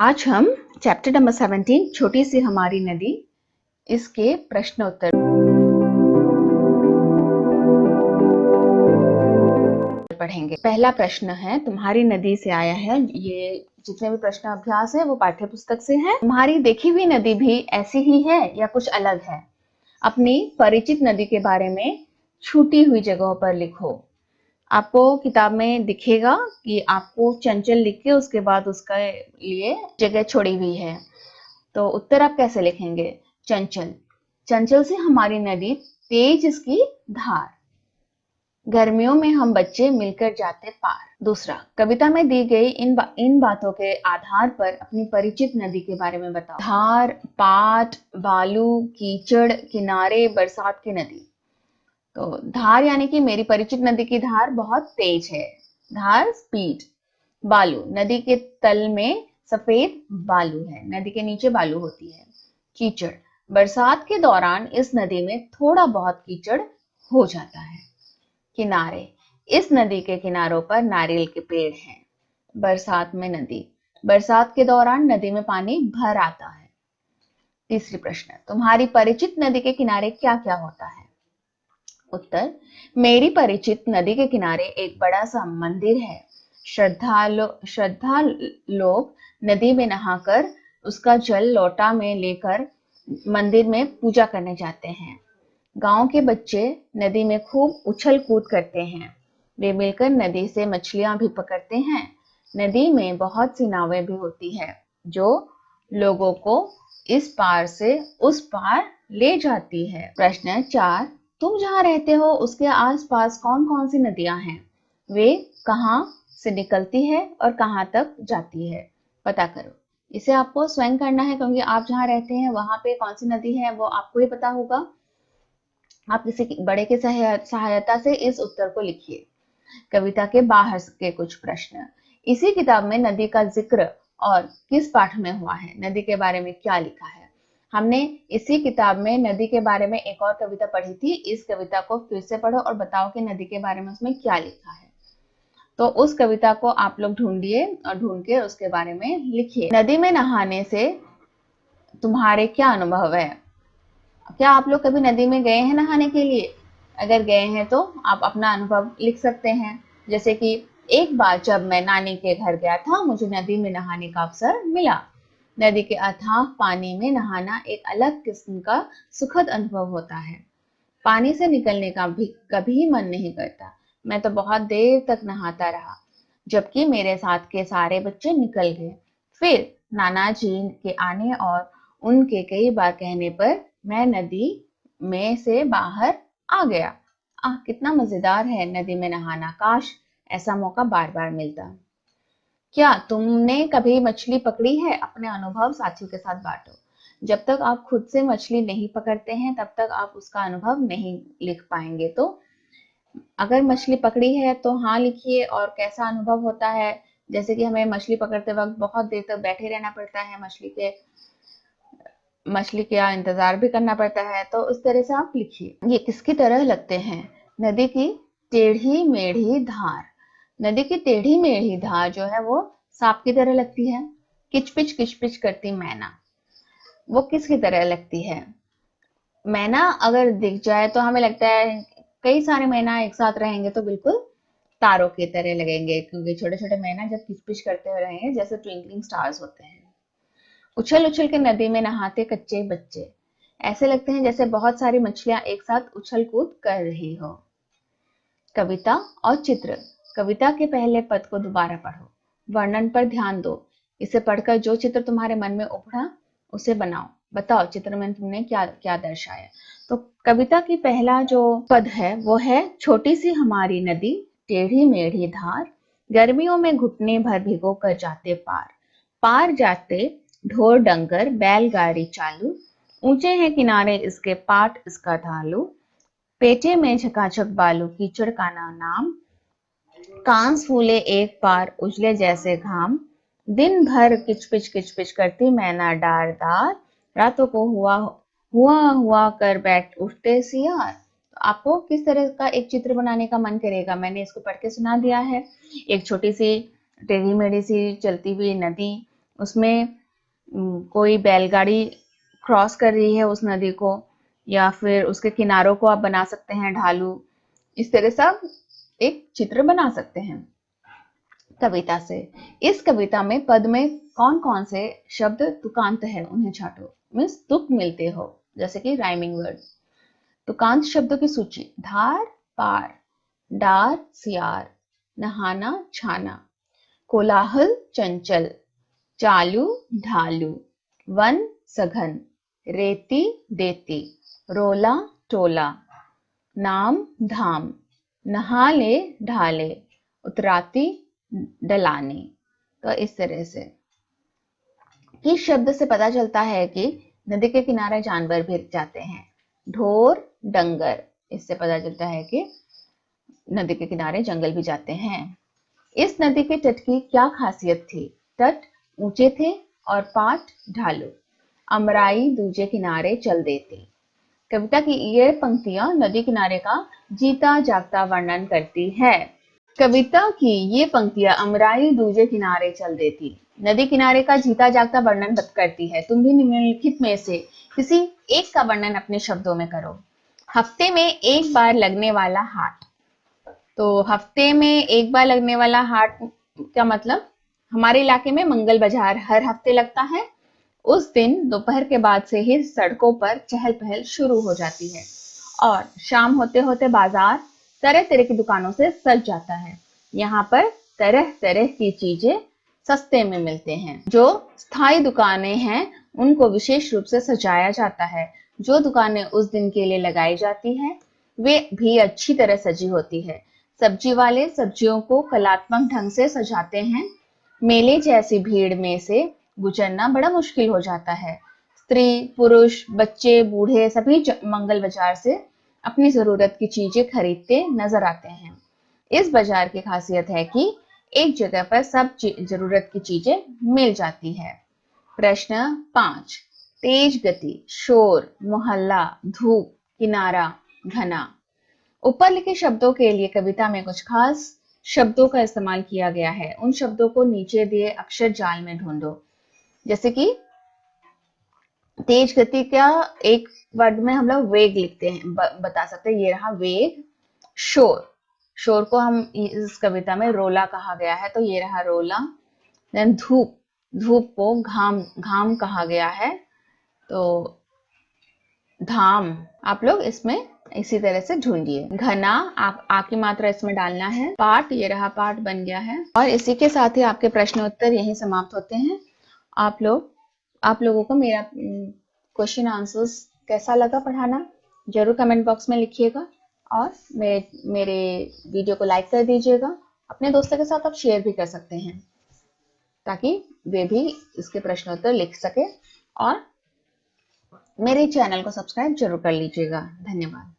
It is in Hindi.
आज हम चैप्टर नंबर 17 छोटी सी हमारी नदी इसके प्रश्न उत्तर पढ़ेंगे। पहला प्रश्न है, तुम्हारी नदी से आया है। ये जितने भी प्रश्न अभ्यास है वो पाठ्य पुस्तक से है। तुम्हारी देखी हुई नदी भी ऐसी ही है या कुछ अलग है? अपनी परिचित नदी के बारे में छूटी हुई जगहों पर लिखो। आपको किताब में दिखेगा कि आपको चंचल लिख के उसके बाद उसका लिए जगह छोड़ी हुई है। तो उत्तर आप कैसे लिखेंगे? चंचल। चंचल से हमारी नदी तेज इसकी धार, गर्मियों में हम बच्चे मिलकर जाते पार। दूसरा, कविता में दी गई इन बातों के आधार पर अपनी परिचित नदी के बारे में बताओ। धार, पाट, बालू, कीचड़, किनारे, बरसात की नदी। तो धार यानी कि मेरी परिचित नदी की धार बहुत तेज है, धार स्पीड। बालू, नदी के तल में सफेद बालू है, नदी के नीचे बालू होती है। कीचड़, बरसात के दौरान इस नदी में थोड़ा बहुत कीचड़ हो जाता है। किनारे, इस नदी के किनारों पर नारियल के पेड़ हैं। बरसात में नदी, बरसात के दौरान नदी में पानी भर आता है। तीसरी प्रश्न, तुम्हारी परिचित नदी के किनारे क्या क्या होता है? उत्तर, मेरी परिचित नदी के किनारे एक बड़ा सा मंदिर है। श्रद्धा लोग नदी में नहाकर उसका जल लोटा में लेकर मंदिर में पूजा करने जाते हैं। गांव के बच्चे नदी में खूब उछल कूद करते हैं। वे मिलकर नदी से मछलियां भी पकड़ते हैं। नदी में बहुत सी नावें भी होती है जो लोगों को इस पार से उस पार ले जाती है। प्रश्न 4, तुम जहाँ रहते हो उसके आसपास कौन कौन सी नदियां हैं? वे कहाँ से निकलती है और कहाँ तक जाती है? पता करो। इसे आपको स्वयं करना है क्योंकि आप जहाँ रहते हैं वहां पे कौन सी नदी है वो आपको ही पता होगा। आप किसी बड़े के सहायता से इस उत्तर को लिखिए। कविता के बाहर के कुछ प्रश्न। इसी किताब में नदी का जिक्र और किस पाठ में हुआ है? नदी के बारे में क्या लिखा है? हमने इसी किताब में नदी के बारे में एक और कविता पढ़ी थी। इस कविता को फिर से पढ़ो और बताओ कि नदी के बारे में उसमें क्या लिखा है। तो उस कविता को आप लोग ढूंढिए और ढूंढ के उसके बारे में लिखिए। नदी में नहाने से तुम्हारे क्या अनुभव है? क्या आप लोग कभी नदी में गए हैं नहाने के लिए? अगर गए हैं तो आप अपना अनुभव लिख सकते हैं। जैसे कि एक बार जब मैं नानी के घर गया था, मुझे नदी में नहाने का अवसर मिला। नदी के अथाह पानी में नहाना एक अलग किस्म का सुखद अनुभव होता है। पानी से निकलने का भी कभी मन नहीं करता। मैं तो बहुत देर तक नहाता रहा, जबकि मेरे साथ के सारे बच्चे निकल गए। फिर नाना जी के आने और उनके कई बार कहने पर मैं नदी में से बाहर आ गया। कितना मजेदार है नदी में नहाना। काश ऐसा मौका बार बार मिलता। क्या तुमने कभी मछली पकड़ी है? अपने अनुभव साथियों के साथ बांटो। जब तक आप खुद से मछली नहीं पकड़ते हैं तब तक आप उसका अनुभव नहीं लिख पाएंगे। तो अगर मछली पकड़ी है तो हाँ लिखिए, और कैसा अनुभव होता है। जैसे कि हमें मछली पकड़ते वक्त बहुत देर तक बैठे रहना पड़ता है, मछली का इंतजार भी करना पड़ता है। तो उस तरह से आप लिखिए। ये किसकी तरह लगते हैं? नदी की टेढ़ी मेढ़ी धार। नदी की टेढ़ी मेढ़ी धार जो है वो सांप की तरह लगती है। किचपिच करती मैना, वो किसकी तरह लगती है? मैना अगर दिख जाए तो हमें लगता है कई सारे मैना एक साथ रहेंगे तो बिल्कुल तारों की तरह लगेंगे, क्योंकि छोटे छोटे मैना जब किचपिच करते हुए रहेंगे जैसे ट्विंकलिंग स्टार्स होते हैं। उछल उछल के नदी में नहाते कच्चे बच्चे, ऐसे लगते हैं जैसे बहुत सारी मछलियां एक साथ उछल कूद कर रही हो। कविता और चित्र। कविता के पहले पद को दोबारा पढ़ो, वर्णन पर ध्यान दो। इसे पढ़कर जो चित्र तुम्हारे मन में उभरा उसे बनाओ। बताओ चित्र में तुमने क्या क्या दर्शाया। तो कविता की पहला जो पद है वो है, छोटी सी हमारी नदी टेढ़ी मेढ़ी धार, गर्मियों में घुटने भर भिगो कर जाते पार। पार जाते ढोर डंगर बैलगाड़ी चालू, ऊंचे हैं किनारे इसके पाट इसका ढालू। पेटे में झकाझक बालू कीचड़ का ना नाम, कांस फूले एक पार उजले जैसे घाम। दिन भर किचपिच करती मैना डार डार, रातों को हुआ कर बैठ उठते सियार। तो आपको किस तरह का एक चित्र बनाने का मन करेगा? मैंने इसको पढ़ के सुना दिया है। एक छोटी सी टेढ़ी मेढ़ी सी चलती हुई नदी, उसमें कोई बैलगाड़ी क्रॉस कर रही है उस नदी को, या फिर उसके किनारों को आप बना सकते हैं ढालू। इस तरह से आप एक चित्र बना सकते हैं कविता से। इस कविता में पद में कौन कौन से शब्द तुकांत है उन्हें छांटो, मीन्स तुक मिलते हो, जैसे कि राइमिंग वर्ड। तुकांत शब्दों की सूची: धार पार, डार सियार, नहाना छाना, कोलाहल चंचल, चालू ढालू, वन सघन, रेती देती, रोला टोला, नाम धाम, नहाले ढाले, उतराती डलाने। तो इस तरह से किस शब्द से पता चलता है कि नदी के किनारे जानवर भी जाते हैं? ढोर डंगर, इससे पता चलता है कि नदी के किनारे जंगल भी जाते हैं। इस नदी के तट की क्या खासियत थी? तट ऊंचे थे और पाट ढालू, अमराई दूजे किनारे चल देती। कविता की ये पंक्तियां नदी किनारे का जीता जागता वर्णन करती है। कविता की ये पंक्तियां अमराई दूजे किनारे चल देती नदी किनारे का जीता जागता वर्णन करती है। तुम भी निम्नलिखित में से किसी एक का वर्णन अपने शब्दों में करो। हफ्ते में एक बार लगने वाला हाट। तो हफ्ते में एक बार लगने वाला हाट का मतलब, हमारे इलाके में मंगल बाजार हर हफ्ते लगता है। उस दिन दोपहर के बाद से ही सड़कों पर चहल पहल शुरू हो जाती है और शाम होते होते बाजार तरह तरह की दुकानों से सज जाता है। यहाँ पर तरह तरह की चीजें सस्ते में मिलते हैं। जो स्थायी दुकानें हैं उनको विशेष रूप से सजाया जाता है। जो दुकानें उस दिन के लिए लगाई जाती है वे भी अच्छी तरह सजी होती है। सब्जी वाले सब्जियों को कलात्मक ढंग से सजाते हैं। मेले जैसी भीड़ में से गुजरना बड़ा मुश्किल हो जाता है। स्त्री पुरुष बच्चे बूढ़े सभी मंगल बाजार से अपनी जरूरत की चीजें खरीदते नजर आते हैं। इस बाजार की खासियत है कि एक जगह पर सब जरूरत की चीजें मिल जाती है। प्रश्न 5, तेज गति, शोर, मोहल्ला, धूप, किनारा, घना। ऊपर लिखे शब्दों के लिए कविता में कुछ खास शब्दों का इस्तेमाल किया गया है। उन शब्दों को नीचे दिए अक्षर जाल में ढूंढो। जैसे कि तेज गति का एक वर्ड में हम लोग वेग लिखते हैं, बता सकते हैं। ये रहा वेग। शोर, शोर को हम इस कविता में रोला कहा गया है, तो ये रहा रोला। देन धूप, धूप को घाम, घाम कहा गया है, तो धाम। आप लोग इसमें इसी तरह से ढूंढिए। घना, आ की मात्रा इसमें डालना है। पाठ, ये रहा पाठ बन गया है। और इसी के साथ ही आपके प्रश्न उत्तर यहीं समाप्त होते हैं। आप लोगों को मेरा क्वेश्चन आंसर्स कैसा लगा पढ़ाना, जरूर कमेंट बॉक्स में लिखिएगा और मेरे वीडियो को लाइक कर दीजिएगा। अपने दोस्तों के साथ आप शेयर भी कर सकते हैं ताकि वे भी इसके प्रश्नोत्तर लिख सके, और मेरे चैनल को सब्सक्राइब जरूर कर लीजिएगा। धन्यवाद।